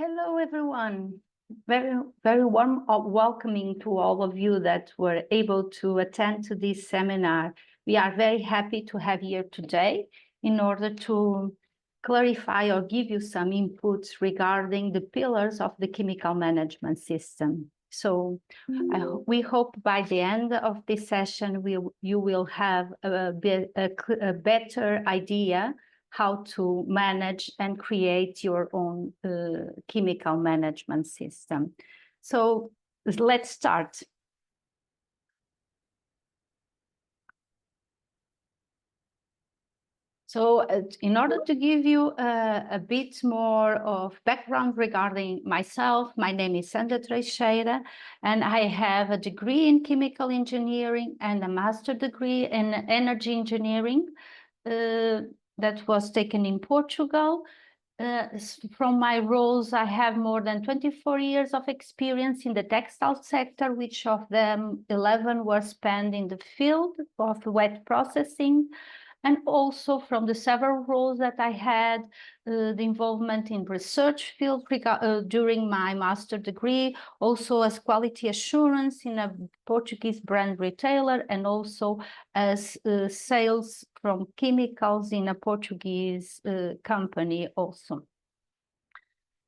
Hello, everyone. Very warm welcoming to all of you that were able to attend to this seminar. We are very happy to have you here today in order to clarify or give you some inputs regarding the pillars of the chemical management system. So we hope by the end of this session, you will have a better idea how to manage and create your own chemical management system. So let's start. So in order to give you a bit more of background regarding myself, my name is Sandra Teixeira, and I have a degree in chemical engineering and a master degree in energy engineering that was taken in Portugal. From my roles, I have more than 24 years of experience in the textile sector, which of them 11 were spent in the field of wet processing. And also from the several roles that I had, the involvement in research field during my master degree, also as quality assurance in a Portuguese brand retailer, and also as sales from chemicals in a Portuguese company also.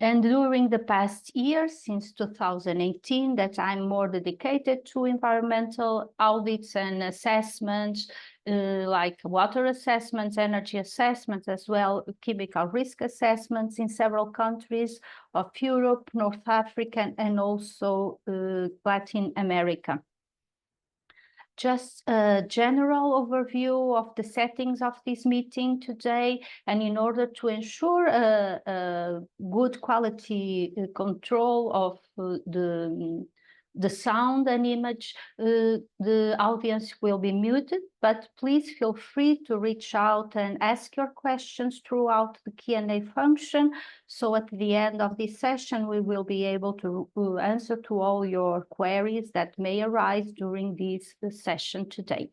And during the past year, since 2018, that I'm more dedicated to environmental audits and assessments, like water assessments, energy assessments, as well chemical risk assessments in several countries of Europe, North Africa, and also Latin America. Just a general overview of the settings of this meeting today, and in order to ensure a good quality control of the sound and image, the audience will be muted, but please feel free to reach out and ask your questions throughout the Q&A function. So at the end of this session, we will be able to answer to all your queries that may arise during this session today.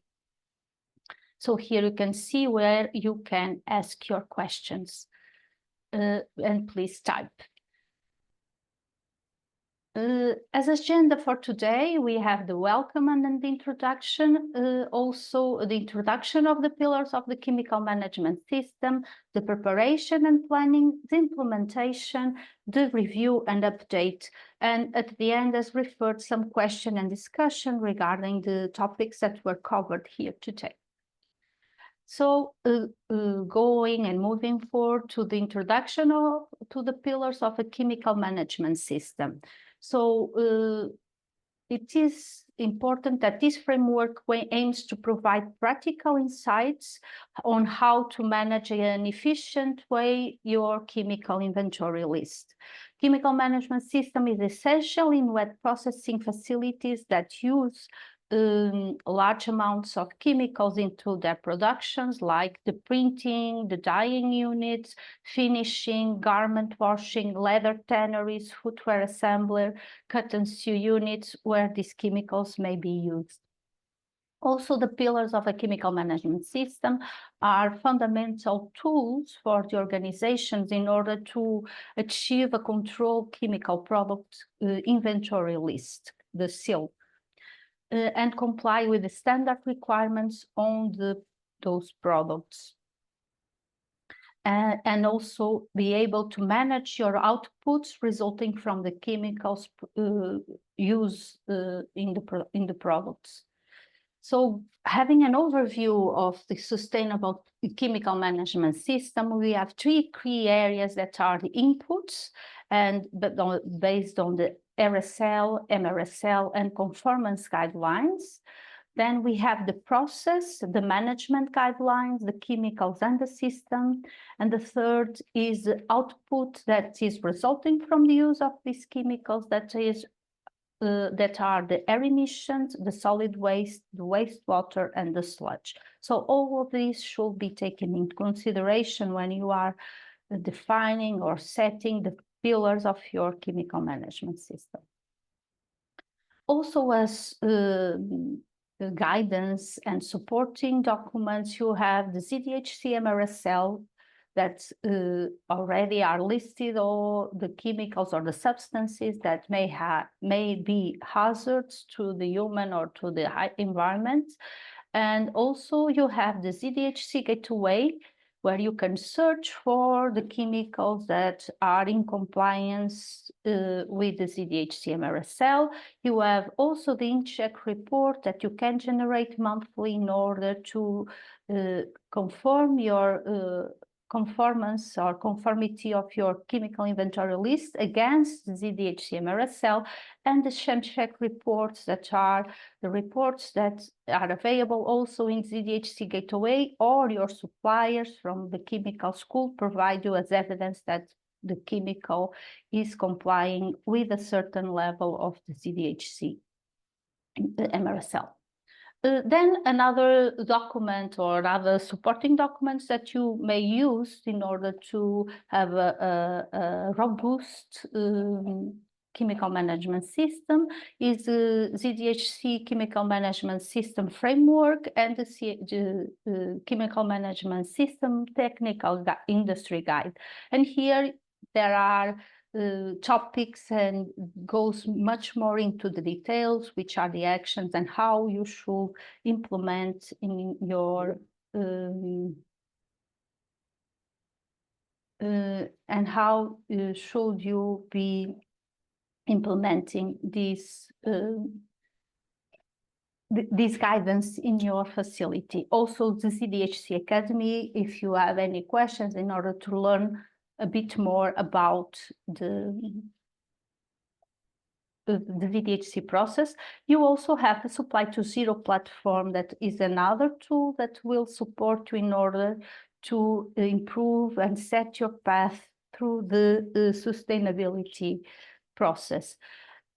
So here you can see where you can ask your questions, and please type. As agenda for today, we have the welcome and the introduction, also the introduction of the pillars of the chemical management system, the preparation and planning, the implementation, the review and update, and at the end, as referred, some question and discussion regarding the topics that were covered here today. So going and moving forward to the introduction to the pillars of a chemical management system. So it is important that this framework aims to provide practical insights on how to manage in an efficient way your chemical inventory list. Chemical management system is essential in wet processing facilities that use large amounts of chemicals into their productions, like the printing, the dyeing units, finishing, garment washing, leather tanneries, footwear assembler, cut and sew units, where these chemicals may be used. Also, the pillars of a chemical management system are fundamental tools for the organizations in order to achieve a controlled chemical product inventory list, the CIL. And comply with the standard requirements on those products. And also be able to manage your outputs resulting from the chemicals used in the products. So having an overview of the sustainable chemical management system, we have three key areas that are the inputs, based on the RSL, MRSL, and conformance guidelines. Then we have the process, the management guidelines, the chemicals and the system. And the third is the output that is resulting from the use of these chemicals, that are the air emissions, the solid waste, the wastewater, and the sludge. So all of these should be taken into consideration when you are defining or setting the pillars of your chemical management system. Also, as guidance and supporting documents, you have the ZDHC MRSL, that already are listed, or the chemicals or the substances that may be hazards to the human or to the environment. And also you have the ZDHC Gateway, where you can search for the chemicals that are in compliance with the ZDHC MRSL. You have also the InCheck report that you can generate monthly in order to confirm your conformance or conformity of your chemical inventory list against the ZDHC MRSL, and the ChemCheck reports that are the reports that are available also in ZDHC Gateway, or your suppliers from the chemical school provide you as evidence that the chemical is complying with a certain level of the ZDHC MRSL. Then another document or other supporting documents that you may use in order to have a robust chemical management system is the ZDHC Chemical Management System Framework and the Chemical Management System Technical Industry Guide. And here there are topics and goes much more into the details, which are the actions and how you should implement in your and how should you be implementing this guidance in your facility. Also the ZDHC Academy, if you have any questions in order to learn a bit more about the ZDHC process. You also have the Supply to Zero platform, that is another tool that will support you in order to improve and set your path through the sustainability process.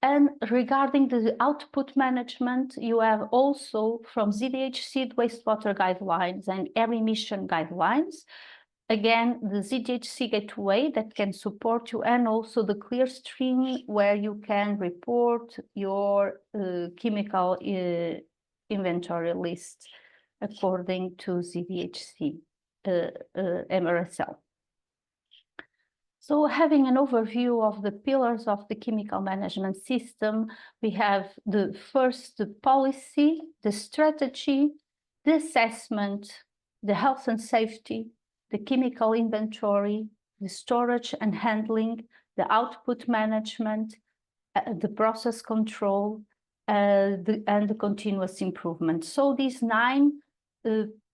And regarding the output management, you have also from ZDHC wastewater guidelines and air emission guidelines. Again, the ZDHC Gateway that can support you, and also the Clearstream, where you can report your chemical inventory list according to ZDHC MRSL. So having an overview of the pillars of the chemical management system, we have the first, the policy, the strategy, the assessment, the health and safety, the chemical inventory, the storage and handling, the output management, the process control, and the continuous improvement. So these 9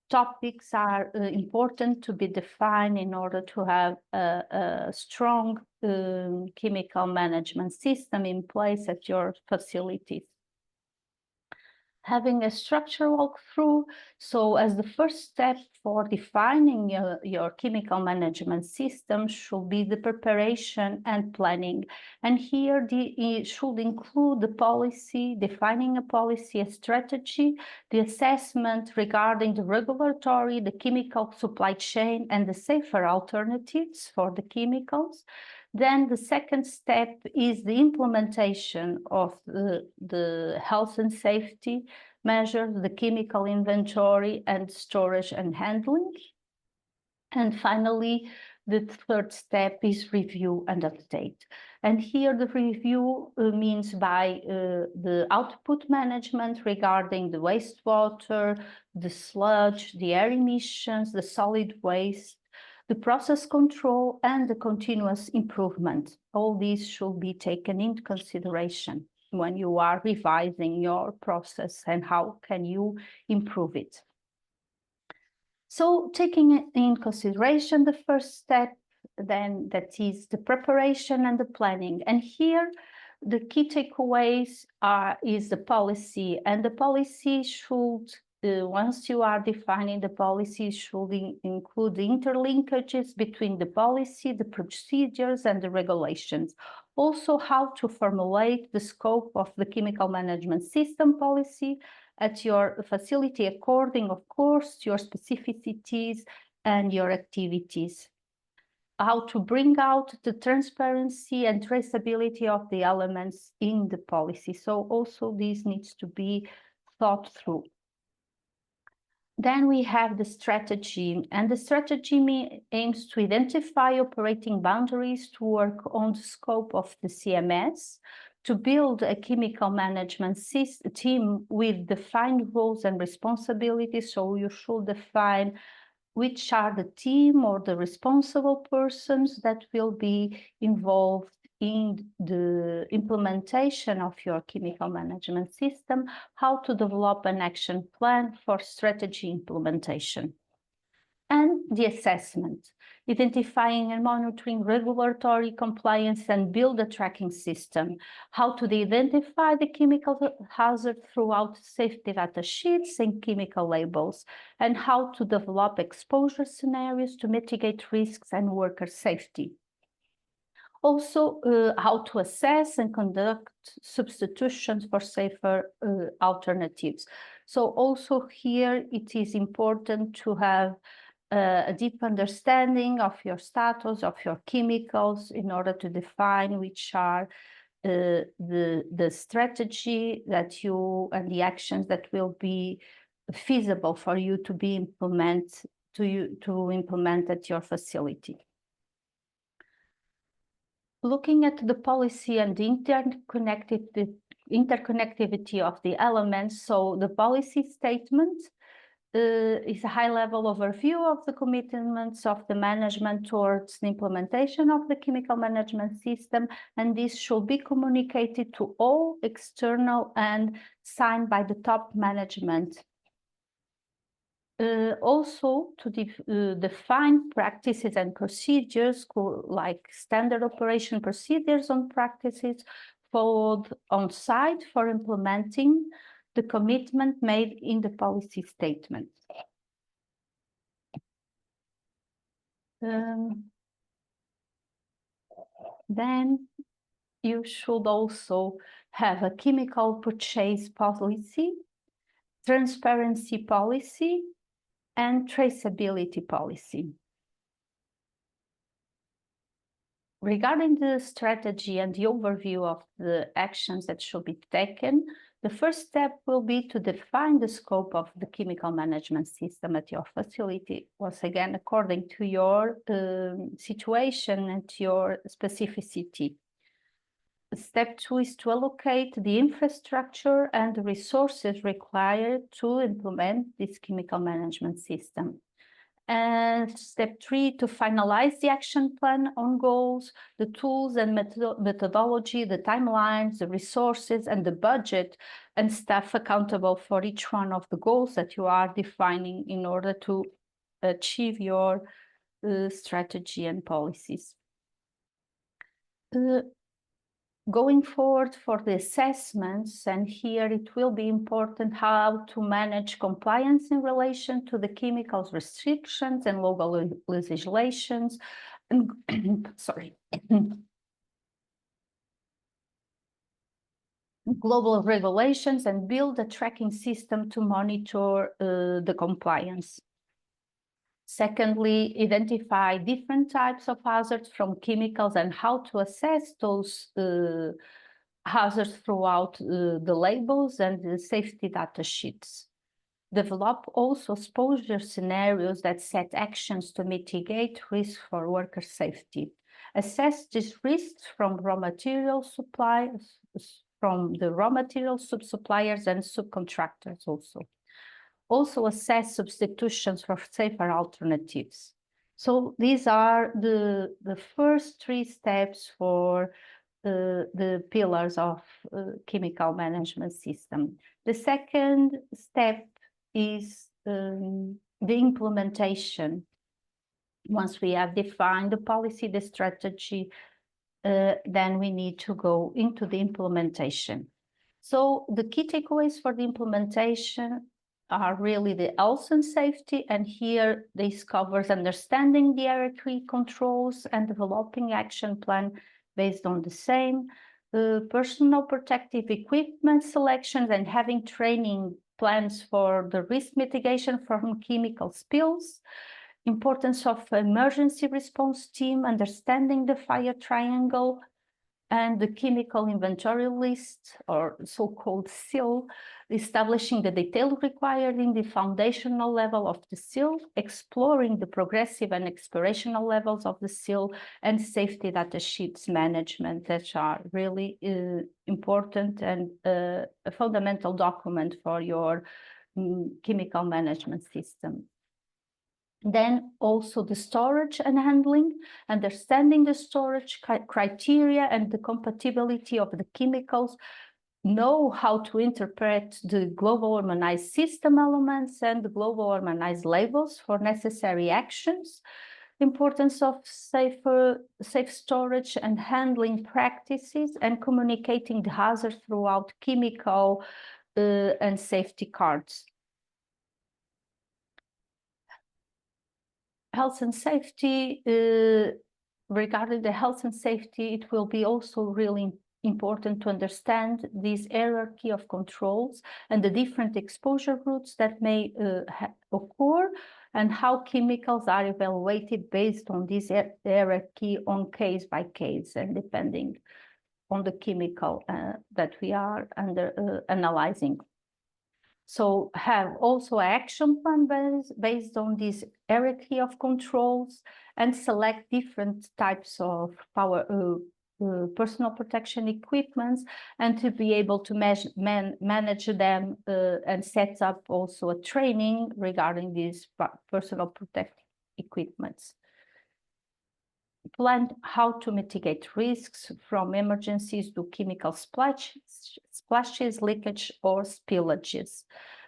topics are important to be defined in order to have a strong chemical management system in place at your facilities. Having a structure walkthrough. So as the first step for defining your chemical management system should be the preparation and planning. And here it should include the policy, defining a policy, a strategy, the assessment regarding the regulatory, the chemical supply chain, and the safer alternatives for the chemicals. Then the second step is the implementation of the health and safety measures, the chemical inventory and storage and handling. And finally, the third step is review and update. And here the review means by the output management regarding the wastewater, the sludge, the air emissions, the solid waste, the process control, and the continuous improvement. All these should be taken into consideration when you are revising your process and how can you improve it. So taking in consideration the first step, then that is the preparation and the planning. And here the key takeaways is the policy, and the policy should once you are defining the policy, should include the interlinkages between the policy, the procedures, and the regulations. Also, how to formulate the scope of the chemical management system policy at your facility according, of course, to your specificities and your activities. How to bring out the transparency and traceability of the elements in the policy. So also this needs to be thought through. Then we have the strategy, and the strategy aims to identify operating boundaries to work on the scope of the CMS, to build a chemical management team with defined roles and responsibilities. So you should define which are the team or the responsible persons that will be involved in the implementation of your chemical management system, how to develop an action plan for strategy implementation. And the assessment, identifying and monitoring regulatory compliance and build a tracking system, how to identify the chemical hazard throughout safety data sheets and chemical labels, and how to develop exposure scenarios to mitigate risks and worker safety. Also, how to assess and conduct substitutions for safer alternatives. So also here it is important to have a deep understanding of your status, of your chemicals, in order to define which are the strategy that you and the actions that will be feasible for you to be implement at your facility. Looking at the policy and the interconnectivity of the elements, so the policy statement is a high-level overview of the commitments of the management towards the implementation of the chemical management system, and this should be communicated to all external and signed by the top management. Also to define practices and procedures like standard operation procedures on practices followed on site for implementing the commitment made in the policy statement. Then you should also have a chemical purchase policy, transparency policy, and traceability policy. Regarding the strategy and the overview of the actions that should be taken, the first step will be to define the scope of the chemical management system at your facility, once again, according to your situation and your specificity. Step 2 is to allocate the infrastructure and the resources required to implement this chemical management system. And step 3, to finalize the action plan on goals, the tools and methodology, the timelines, the resources, and the budget, and staff accountable for each one of the goals that you are defining in order to achieve your strategy and policies. Going forward for the assessments, and here it will be important how to manage compliance in relation to the chemicals restrictions and local legislations, and global regulations, and build a tracking system to monitor the compliance. Secondly, identify different types of hazards from chemicals and how to assess those hazards throughout the labels and the safety data sheets. Develop also exposure scenarios that set actions to mitigate risk for worker safety. Assess these risks from raw material suppliers, from the raw material sub-suppliers and subcontractors also. Also assess substitutions for safer alternatives. So these are the first 3 steps for the pillars of chemical management system. The second step is the implementation. Once we have defined the policy, the strategy, then we need to go into the implementation. So the key takeaways for the implementation are really the health and safety, and here this covers understanding the hierarchy controls and developing action plan based on the same, personal protective equipment selections and having training plans for the risk mitigation from chemical spills, importance of emergency response team, understanding the fire triangle, and the chemical inventory list, or so-called SIL, establishing the detail required in the foundational level of the SIL, exploring the progressive and explorational levels of the SIL, and safety data sheets management that are really important and a fundamental document for your chemical management system. Then also the storage and handling, understanding the storage criteria and the compatibility of the chemicals, know how to interpret the global harmonized system elements and the global harmonized labels for necessary actions, importance of safe storage and handling practices, and communicating the hazard throughout chemical and safety cards. Health and safety, regarding the health and safety, it will be also really important to understand this hierarchy of controls and the different exposure routes that may occur, and how chemicals are evaluated based on this hierarchy on case by case and depending on the chemical that we are analyzing. So have also an action plan based on this hierarchy of controls, and select different types of personal protection equipments, and to be able to manage them and set up also a training regarding these personal protective equipments. Plan how to mitigate risks from emergencies to chemical splashes, leakage, or spillages.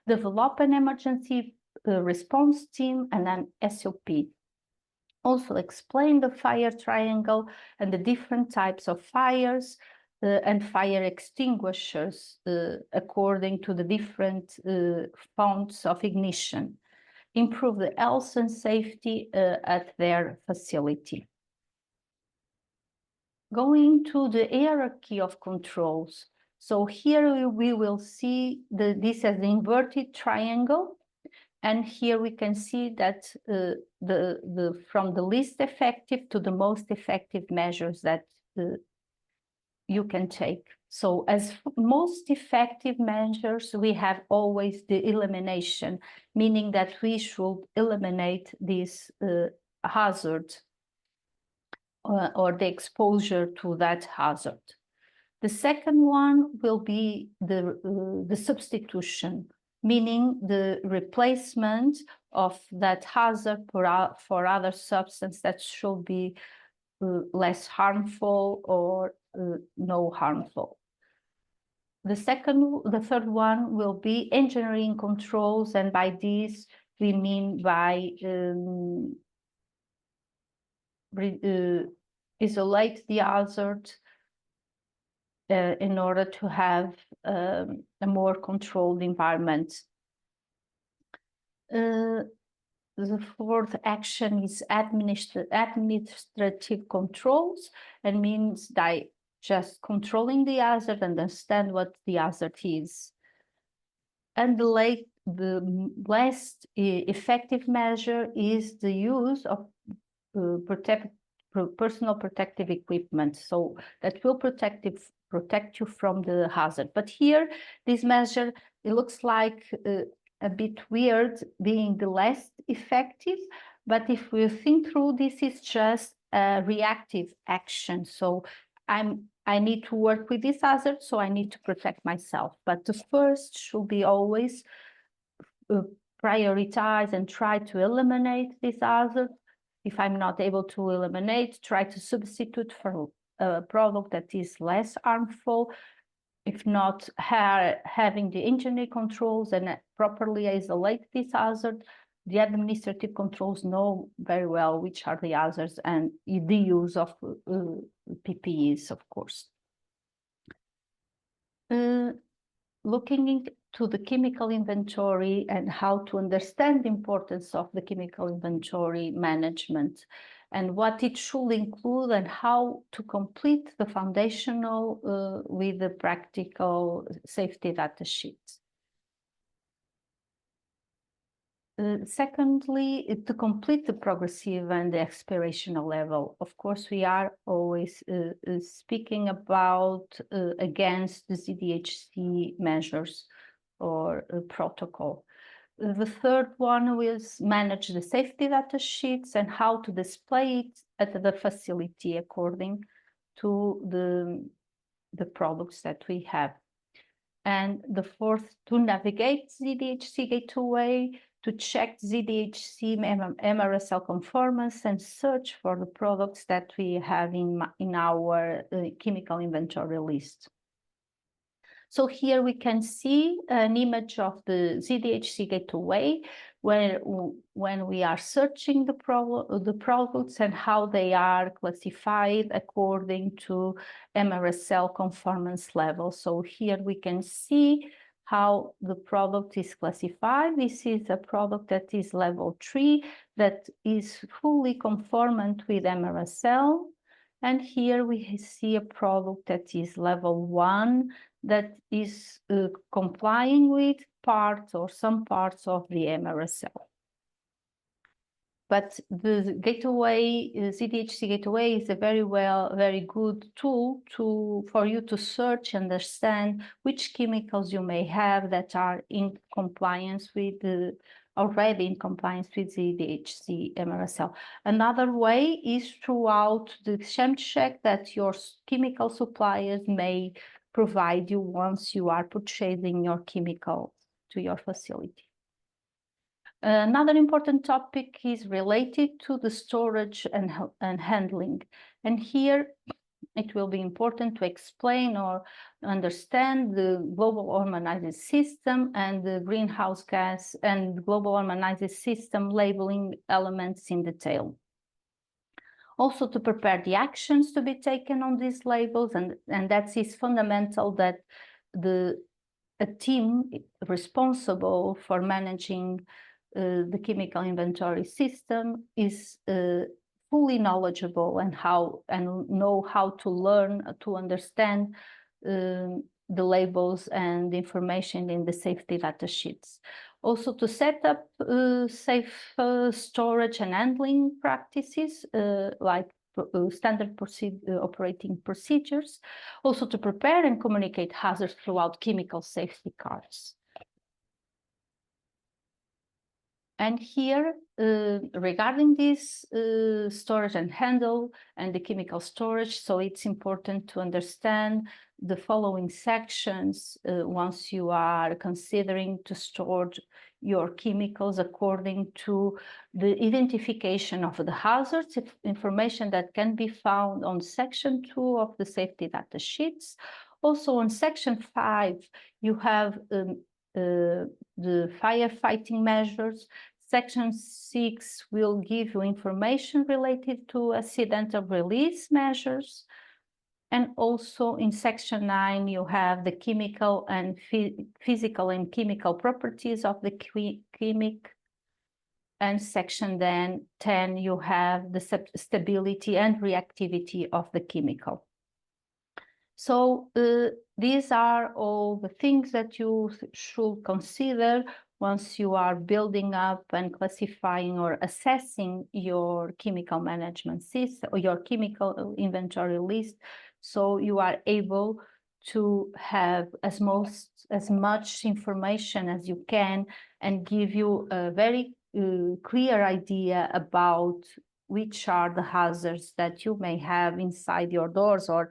Develop an emergency response team and an SOP. Also explain the fire triangle and the different types of fires and fire extinguishers according to the different fonts of ignition. Improve the health and safety at their facility. Going to the hierarchy of controls. So here we will see this as the inverted triangle. And here we can see that from the least effective to the most effective measures that you can take. So as most effective measures, we have always the elimination, meaning that we should eliminate this hazard or the exposure to that hazard. The second one will be the substitution, meaning the replacement of that hazard for other substance that should be less harmful or no harmful. The third one will be engineering controls, and by this we mean by isolate the hazard in order to have a more controlled environment. The fourth action is administrative controls, and means by just controlling the hazard, understand what the hazard is. And the last effective measure is the use of personal protective equipment, so that will protect you from the hazard. But here, this measure, it looks like a bit weird, being the less effective. But if we think through, this is just a reactive action. So I need to work with this hazard, so I need to protect myself. But the first should be always prioritize and try to eliminate this hazard. If I'm not able to eliminate, try to substitute for a product that is less harmful. If not, having the engineering controls and properly isolate this hazard. The administrative controls know very well which are the hazards, and the use of PPEs, of course. Looking into the chemical inventory and how to understand the importance of the chemical inventory management and what it should include, and how to complete the foundational with the practical safety data sheets. Secondly, to complete the progressive and the aspirational level, of course, we are always speaking about against the ZDHC measures or protocol. The third one was manage the safety data sheets and how to display it at the facility according to the products that we have. And the fourth, to navigate ZDHC gateway, to check ZDHC MRSL conformance and search for the products that we have in our chemical inventory list. So here we can see an image of the ZDHC gateway where when we are searching the products and how they are classified according to MRSL conformance level. So here we can see how the product is classified. This is a product that is level 3 that is fully conformant with MRSL. And here we see a product that is level 1 that is complying with parts or some parts of the MRSL. But the gateway, ZDHC gateway is a very good tool for you to search, understand which chemicals you may have that are in compliance with already in compliance with ZDHC MRSL. Another way is throughout the sham check that your chemical suppliers may provide you once you are purchasing your chemical to your facility. Another important topic is related to the storage and handling. And here it will be important to explain or understand the global harmonized system and the greenhouse gas and global harmonized system labeling elements in detail. Also to prepare the actions to be taken on these labels, and that is fundamental that a team responsible for managing the chemical inventory system is fully knowledgeable and know how to learn to understand the labels and the information in the safety data sheets. Also to set up safe storage and handling practices like standard operating procedures. Also to prepare and communicate hazards throughout chemical safety cards. And here, regarding this storage and handle and the chemical storage, so it's important to understand the following sections once you are considering to store your chemicals according to the identification of the hazards, information that can be found on section 2 of the safety data sheets. Also on section 5, you have the firefighting measures. Section 6 will give you information related to accidental release measures. And also in section 9, you have the chemical and physical and chemical properties of the chemic. And section 10, you have the stability and reactivity of the chemical. So these are all the things that you should consider once you are building up and classifying or assessing your chemical management system or your chemical inventory list, so you are able to have as much information as you can and give you a very clear idea about which are the hazards that you may have inside your doors or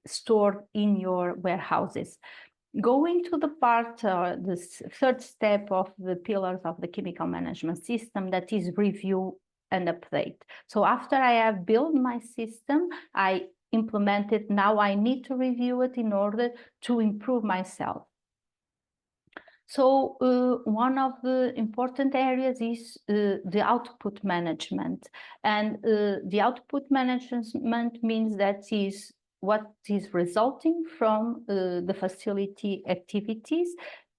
stored in your warehouses. Going to the part, this third step of the pillars of the chemical management system, that is review and update. So after I have built my system, I implement it, now I need to review it in order to improve myself. So one of the important areas is the output management. And the output management means that is what is resulting from the facility activities,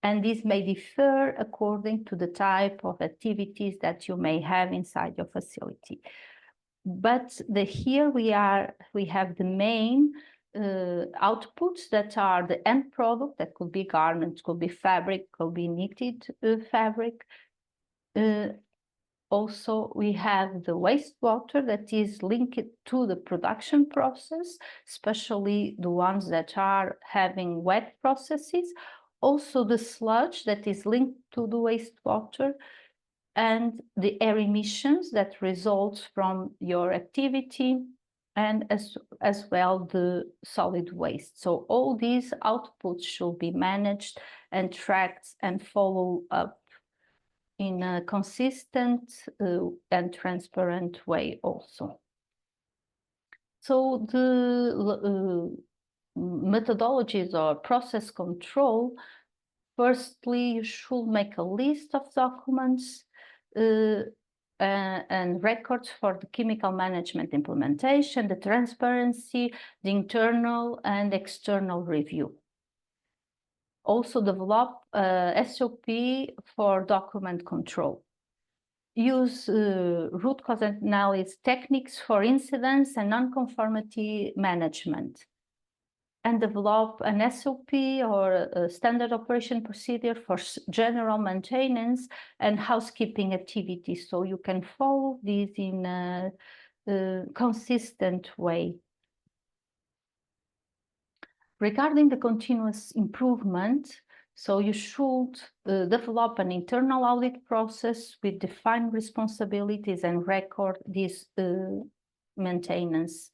and this may differ according to the type of activities that you may have inside your facility. But here we have the main outputs that are the end product, that could be garments, could be fabric, could be knitted fabric, Also, we have the wastewater that is linked to the production process, especially the ones that are having wet processes. Also, the sludge that is linked to the wastewater, and the air emissions that result from your activity, and as well the solid waste. So all these outputs should be managed and tracked and follow up in a consistent and transparent way also. So the methodologies or process control, firstly, you should make a list of documents and records for the chemical management implementation, the transparency, the internal and external review. Also develop SOP for document control. Use root cause analysis techniques for incidents and non-conformity management. And develop an SOP or a standard operation procedure for general maintenance and housekeeping activities. So you can follow these in a consistent way. Regarding the continuous improvement, so you should develop an internal audit process with defined responsibilities and record this maintenance.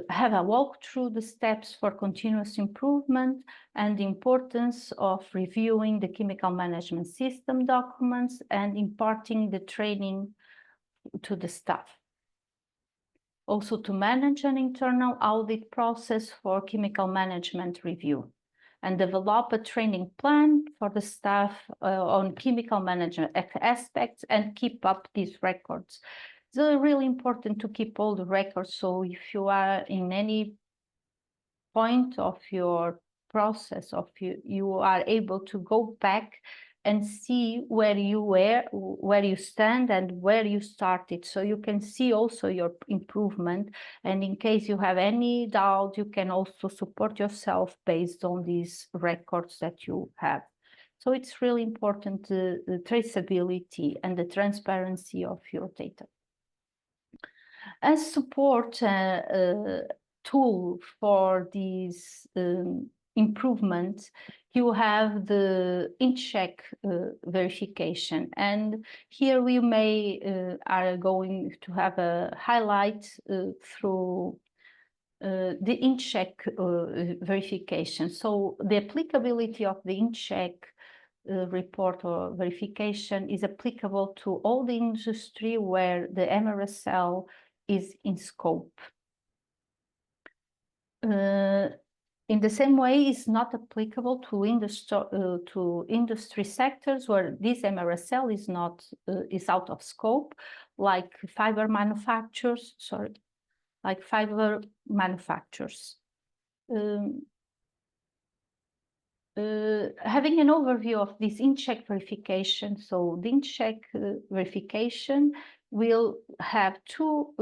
Have a walk through the steps for continuous improvement and the importance of reviewing the chemical management system documents and imparting the training to the staff. Also to manage an internal audit process for chemical management review and develop a training plan for the staff on chemical management aspects and keep up these records. It's really important to keep all the records. So if you are in any point of your process, you are able to go back and see where you were, where you stand and where you started. So you can see also your improvement. And in case you have any doubt, you can also support yourself based on these records that you have. So it's really important, the traceability and the transparency of your data. As support tool for these improvements, you have the InCheck verification. And here we are going to have a highlight through the InCheck verification. So the applicability of the InCheck report or verification is applicable to all the industry where the MRSL is in scope. In the same way, it's not applicable to industry sectors where this MRSL is out of scope, like fiber manufacturers. Having an overview of this InCheck verification. So the InCheck verification will have two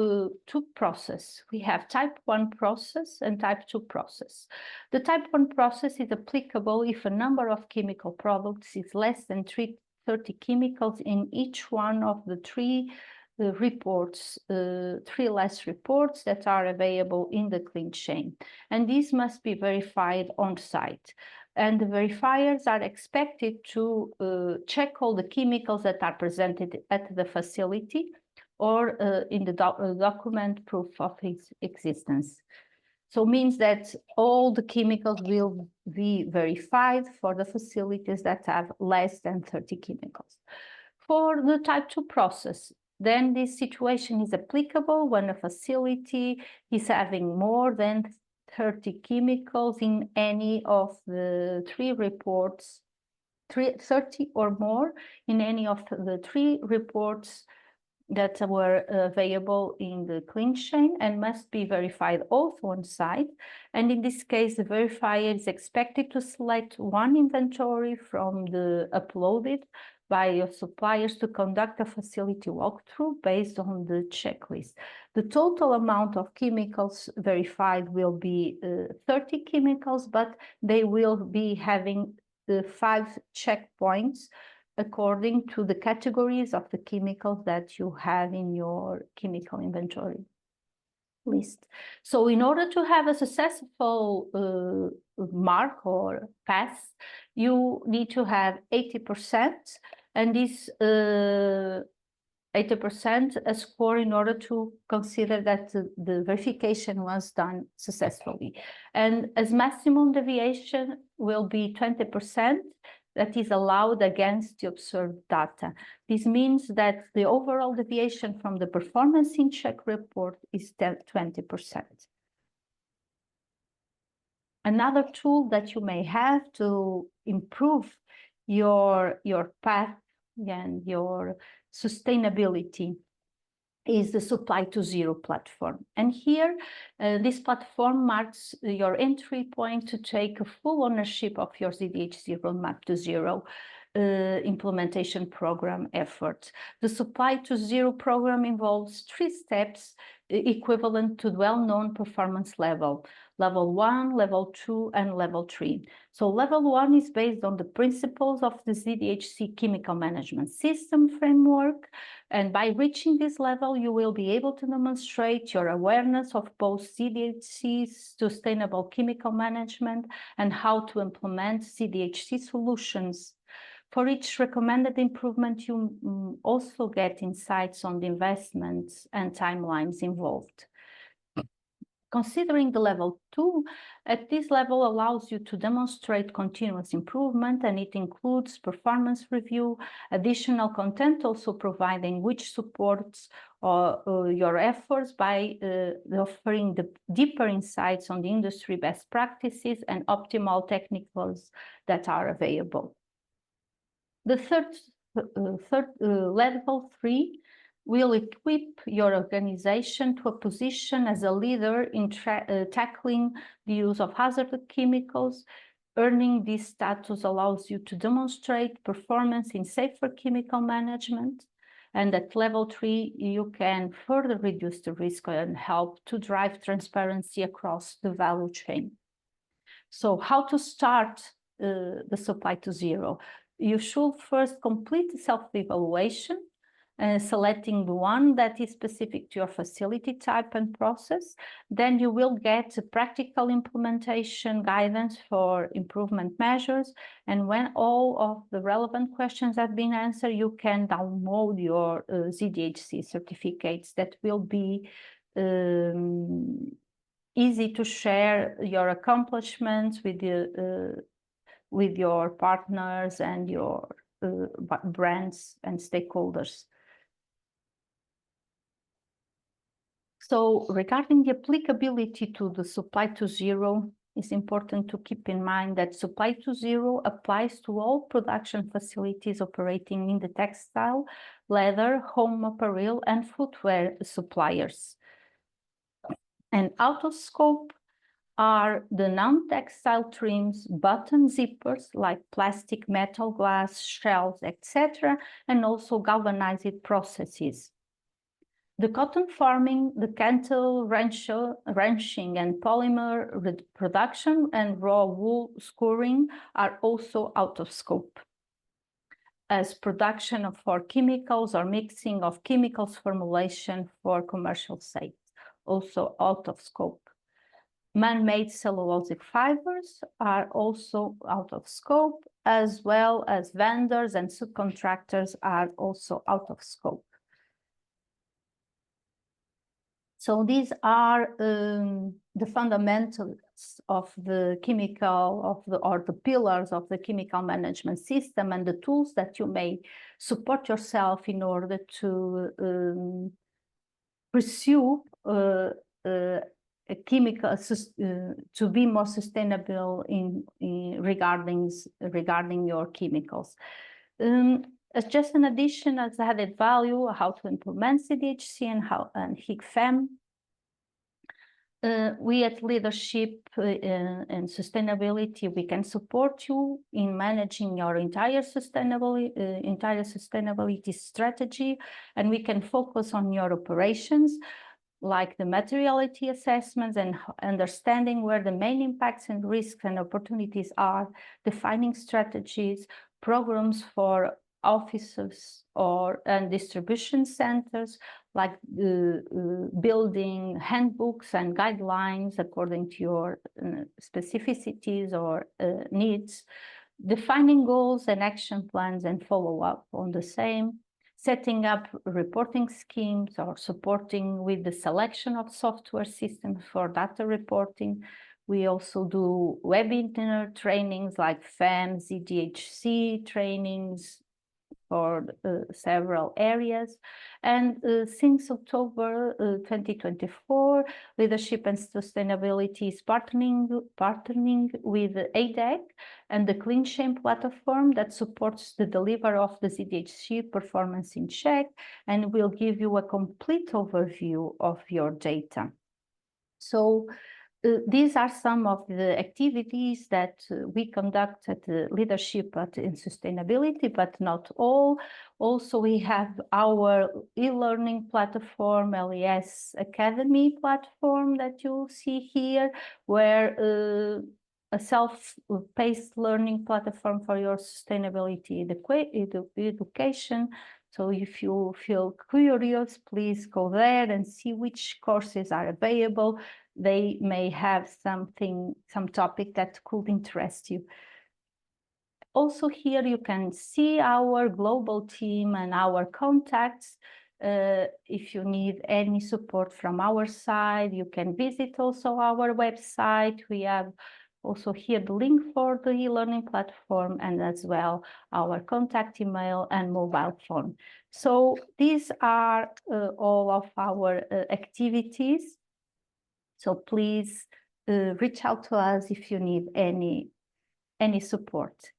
processes. We have type 1 process and type 2 process. The type 1 process is applicable if a number of chemical products is less than 30 chemicals in each one of the three reports, three less reports that are available in the clean chain. And these must be verified on site. And the verifiers are expected to check all the chemicals that are presented at the facility or in the document proof of its existence. So means that all the chemicals will be verified for the facilities that have less than 30 chemicals. For the type 2 process, then this situation is applicable when a facility is having more than 30 chemicals in any of the three reports, 30 or more in any of the three reports that were available in the clean chain and must be verified also on site. And in this case, the verifier is expected to select one inventory from the uploaded by your suppliers to conduct a facility walkthrough based on the checklist. The total amount of chemicals verified will be 30 chemicals, but they will be having the 5 checkpoints according to the categories of the chemicals that you have in your chemical inventory list. So in order to have a successful mark or pass, you need to have 80%, and this 80% a score in order to consider that the verification was done successfully. And as maximum deviation will be 20%, that is allowed against the observed data. This means that the overall deviation from the performance in check report is 20%. Another tool that you may have to improve your path and your sustainability is the Supply to Zero platform. And here, this platform marks your entry point to take a full ownership of your ZDHC Roadmap to Zero implementation program effort. The Supply to Zero program involves 3 steps equivalent to the well-known performance level. Level 1, Level 2, and Level 3. So Level 1 is based on the principles of the ZDHC Chemical Management System framework. And by reaching this level, you will be able to demonstrate your awareness of both ZDHC's sustainable chemical management and how to implement ZDHC solutions. For each recommended improvement, you also get insights on the investments and timelines involved. Considering the level 2, at this level allows you to demonstrate continuous improvement, and it includes performance review, additional content also providing which supports your efforts by offering the deeper insights on the industry best practices and optimal technicals that are available. The third level 3 will equip your organization to a position as a leader in tackling the use of hazardous chemicals. Earning this status allows you to demonstrate performance in safer chemical management. And at level 3, you can further reduce the risk and help to drive transparency across the value chain. So how to start the Supply to Zero? You should first complete the self-evaluation, selecting the one that is specific to your facility type and process. Then you will get a practical implementation guidance for improvement measures. And when all of the relevant questions have been answered, you can download your ZDHC certificates that will be easy to share your accomplishments with your partners and your brands and stakeholders. So regarding the applicability to the Supply to Zero, it's important to keep in mind that Supply to Zero applies to all production facilities operating in the textile, leather, home apparel, and footwear suppliers. And out of scope are the non-textile trims, button zippers like plastic, metal, glass, shells, etc., and also galvanized processes. The cotton farming, the cattle ranching, and polymer production and raw wool scouring are also out of scope, as production for chemicals or mixing of chemicals formulation for commercial sales, also out of scope. Man-made cellulosic fibers are also out of scope, as well as vendors and subcontractors are also out of scope. So these are the fundamentals of the chemical, or the pillars of the chemical management system, and the tools that you may support yourself in order to pursue a chemical to be more sustainable regarding your chemicals. As just an addition, as added value, how to implement ZDHC and HICFEM. We at Leadership and Sustainability, we can support you in managing your entire sustainability strategy, and we can focus on your operations, like the materiality assessments and understanding where the main impacts and risks and opportunities are, defining strategies, programs for offices and distribution centers, like building handbooks and guidelines according to your specificities or needs, defining goals and action plans and follow up on the same, setting up reporting schemes or supporting with the selection of software systems for data reporting. We also do webinar trainings like FEM, ZDHC trainings for several areas. And since October 2024, Leadership and Sustainability is partnering with ADEC and the CleanShame platform that supports the delivery of the ZDHC performance in check, and will give you a complete overview of your data. So these are some of the activities that we conduct at Leadership in Sustainability, but not all. Also, we have our e-learning platform, LES Academy platform that you'll see here, where a self-paced learning platform for your sustainability education. So if you feel curious, please go there and see which courses are available. They may have some topic that could interest you. Also here you can see our global team and our contacts. If you need any support from our side, you can visit also our website. We have also here the link for the e-learning platform, and as well our contact email and mobile phone. So these are all of our activities. So please reach out to us if you need any support.